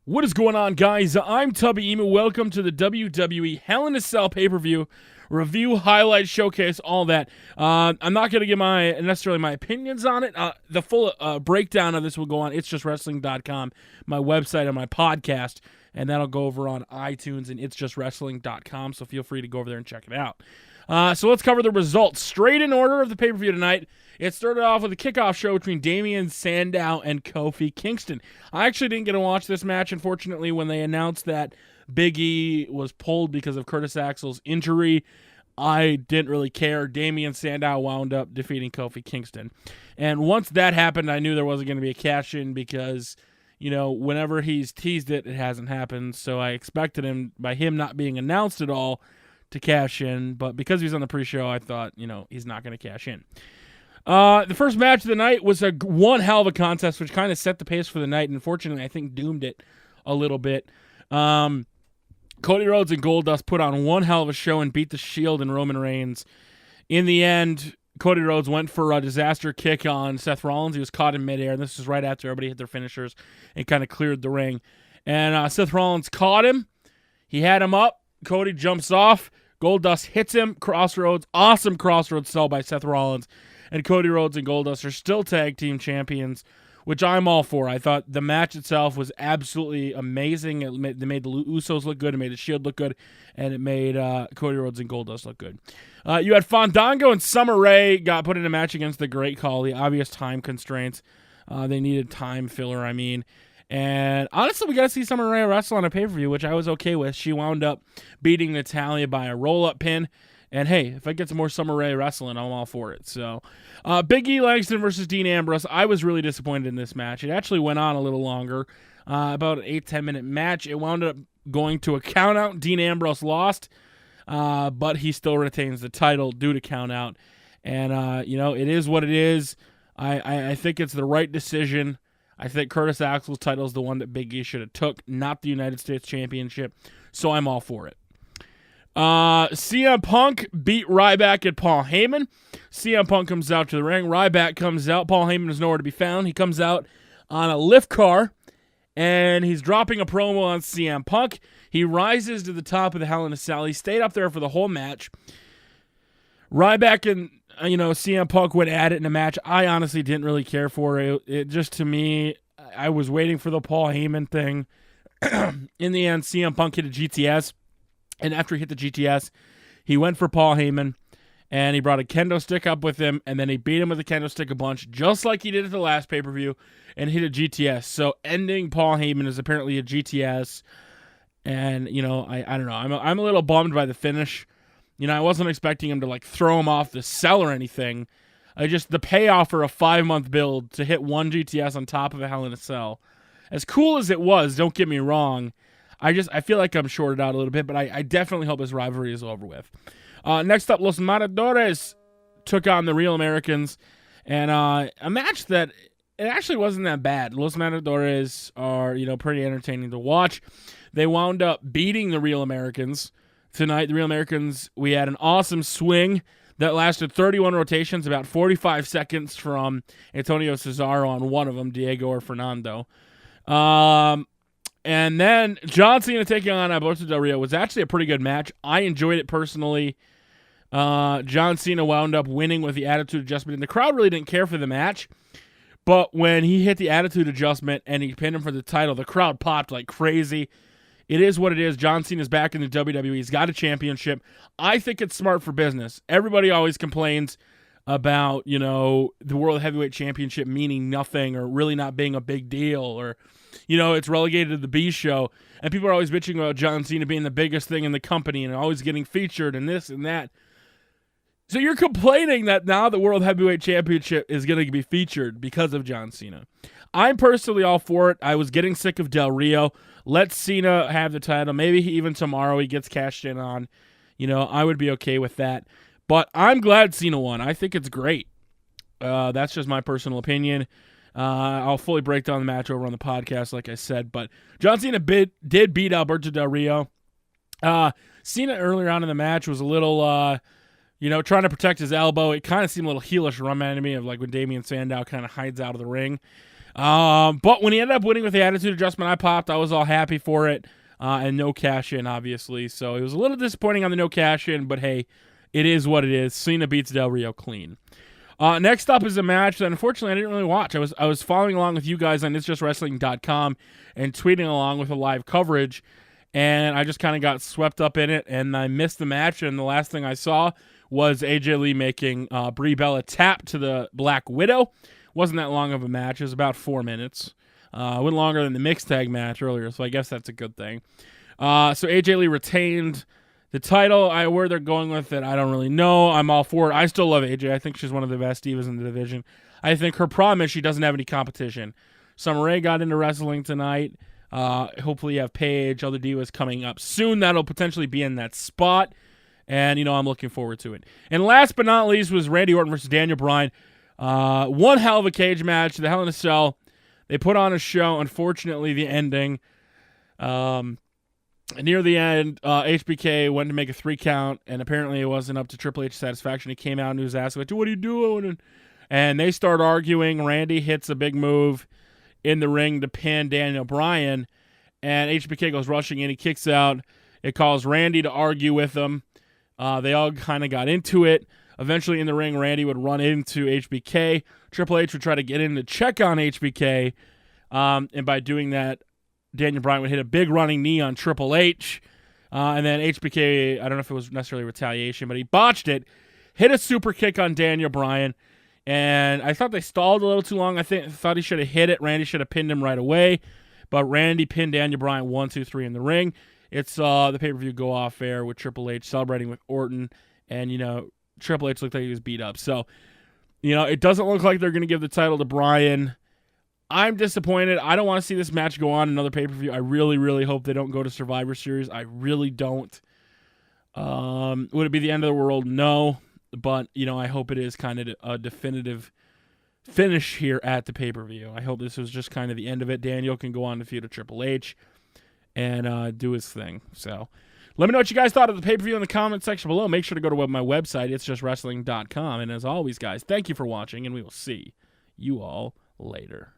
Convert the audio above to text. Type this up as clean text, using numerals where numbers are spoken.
What is going on, guys? I'm Tubby. Welcome to the WWE Hell in a Cell pay-per-view review, highlight, showcase, all that. I'm not going to give necessarily my opinions on it. The full breakdown of this will go on itsjustwrestling.com, my website and my podcast, and that'll go over on iTunes and itsjustwrestling.com, so feel free to go over there and check it out. So let's cover the results. Straight in order of the pay-per-view tonight. It started off with a kickoff show between Damien, Sandow, and Kofi Kingston. I actually didn't get to watch this match, unfortunately, when they announced that Big E was pulled because of Curtis Axel's injury. I didn't really care. Damien Sandow wound up defeating Kofi Kingston. And once that happened, I knew there wasn't going to be a cash-in because, you know, whenever he's teased it, it hasn't happened. So I expected him, by him not being announced at all, to cash in. But because he was on the pre-show, I thought, you know, he's not going to cash in. The first match of the night was one hell of a contest, which kind of set the pace for the night, and unfortunately, I think doomed it a little bit. Cody Rhodes and Goldust put on one hell of a show and beat the Shield and Roman Reigns. In the end, Cody Rhodes went for a disaster kick on Seth Rollins. He was caught in midair, and this is right after everybody hit their finishers and kind of cleared the ring. And Seth Rollins caught him. He had him up. Cody jumps off. Goldust hits him. Crossroads. Awesome crossroads sell by Seth Rollins. And Cody Rhodes and Goldust are still tag team champions, which I'm all for. I thought the match itself was absolutely amazing. They made the Usos look good, it made the Shield look good, and it made Cody Rhodes and Goldust look good. You had Fandango and Summer Rae got put in a match against the Great Khali. Obvious time constraints. They needed time filler, I mean. And honestly, we got to see Summer Rae wrestle on a pay-per-view, which I was okay with. She wound up beating Natalya by a roll-up pin. And hey, if I get some more Summer Rae wrestling, I'm all for it. So, Big E Langston versus Dean Ambrose. I was really disappointed in this match. It actually went on a little longer, about an 8-10 minute match. It wound up going to a countout. Dean Ambrose lost, but he still retains the title due to countout. And you know, it is what it is. I think it's the right decision. I think Curtis Axel's title is the one that Big E should have took, not the United States Championship. So I'm all for it. CM Punk beat Ryback and Paul Heyman. CM Punk comes out to the ring. Ryback comes out. Paul Heyman is nowhere to be found. He comes out on a lift car, and he's dropping a promo on CM Punk. He rises to the top of the Hell in a Cell. He stayed up there for the whole match. Ryback and CM Punk went at it in a match I honestly didn't really care for. It just, to me, I was waiting for the Paul Heyman thing. In the end, CM Punk hit a GTS. And after he hit the GTS, he went for Paul Heyman, and he brought a kendo stick up with him, and then he beat him with a kendo stick a bunch, just like he did at the last pay-per-view, and hit a GTS. So ending Paul Heyman is apparently a GTS, and, you know, I don't know. I'm a little bummed by the finish. You know, I wasn't expecting him to, like, throw him off the cell or anything. The payoff for a 5-month build to hit one GTS on top of a Hell in a Cell. As cool as it was, don't get me wrong, I feel like I'm shorted out a little bit, but I definitely hope this rivalry is over with. Next up, Los Matadores took on the Real Americans, and a match that it actually wasn't that bad. Los Matadores are, you know, pretty entertaining to watch. They wound up beating the Real Americans tonight. The Real Americans, we had an awesome swing that lasted 31 rotations, about 45 seconds from Antonio Cesaro on one of them, Diego or Fernando. And then John Cena taking on Alberto Del Rio was actually a pretty good match. I enjoyed it personally. John Cena wound up winning with the attitude adjustment, and the crowd really didn't care for the match. But when he hit the attitude adjustment and he pinned him for the title, the crowd popped like crazy. It is what it is. John Cena's back in the WWE. He's got a championship. I think it's smart for business. Everybody always complains about, you know, the World Heavyweight Championship meaning nothing or really not being a big deal, or, you know, it's relegated to the B show. And people are always bitching about John Cena being the biggest thing in the company and always getting featured and this and that. So you're complaining that now the World Heavyweight Championship is going to be featured because of John Cena. I'm personally all for it. I was getting sick of Del Rio. Let Cena have the title. Maybe even tomorrow he gets cashed in on. You know, I would be okay with that. But I'm glad Cena won. I think it's great. That's just my personal opinion. I'll fully break down the match over on the podcast, like I said. But John Cena did beat Alberto Del Rio. Cena earlier on in the match was a little, trying to protect his elbow. It kind of seemed a little heelish, reminded me of like when Damien Sandow kind of hides out of the ring. But when he ended up winning with the attitude adjustment, I popped. I was all happy for it. And no cash in, obviously. So it was a little disappointing on the no cash in, but hey, it is what it is. Cena beats Del Rio clean. Next up is a match that unfortunately I didn't really watch. I was following along with you guys on itsjustwrestling.com and tweeting along with the live coverage, and I just kind of got swept up in it, and I missed the match, and the last thing I saw was AJ Lee making Brie Bella tap to the Black Widow. Wasn't that long of a match. It was about 4 minutes. Went longer than the mixed tag match earlier, so I guess that's a good thing. So AJ Lee retained the title. Where they're going with it, I don't really know. I'm all for it. I still love AJ. I think she's one of the best divas in the division. I think her problem is she doesn't have any competition. Summer Rae got into wrestling tonight. Hopefully you have Paige, other divas coming up soon that'll potentially be in that spot. And, I'm looking forward to it. And last but not least was Randy Orton versus Daniel Bryan. One hell of a cage match. The Hell in a Cell. They put on a show. Unfortunately, the ending. Near the end, HBK went to make a 3 count, and apparently it wasn't up to Triple H's satisfaction. He came out and he was asking, what are you doing? And they start arguing. Randy hits a big move in the ring to pin Daniel Bryan, and HBK goes rushing in. He kicks out. It calls Randy to argue with him. They all kind of got into it. Eventually in the ring, Randy would run into HBK. Triple H would try to get in to check on HBK, and by doing that, Daniel Bryan would hit a big running knee on Triple H, and then HBK, I don't know if it was necessarily retaliation, but he botched it, hit a super kick on Daniel Bryan, and I thought they stalled a little too long. I thought he should have hit it. Randy should have pinned him right away, but Randy pinned Daniel Bryan 1, 2, 3 in the ring. It's the pay-per-view go off air with Triple H celebrating with Orton, and, Triple H looked like he was beat up. So, it doesn't look like they're going to give the title to Bryan. I'm disappointed. I don't want to see this match go on another pay-per-view. I really, really hope they don't go to Survivor Series. I really don't. Would it be the end of the world? No. But, I hope it is kind of a definitive finish here at the pay-per-view. I hope this was just kind of the end of it. Daniel can go on to feud with Triple H and do his thing. So, let me know what you guys thought of the pay-per-view in the comment section below. Make sure to go to my website, itsjustwrestling.com. And as always, guys, thank you for watching, and we will see you all later.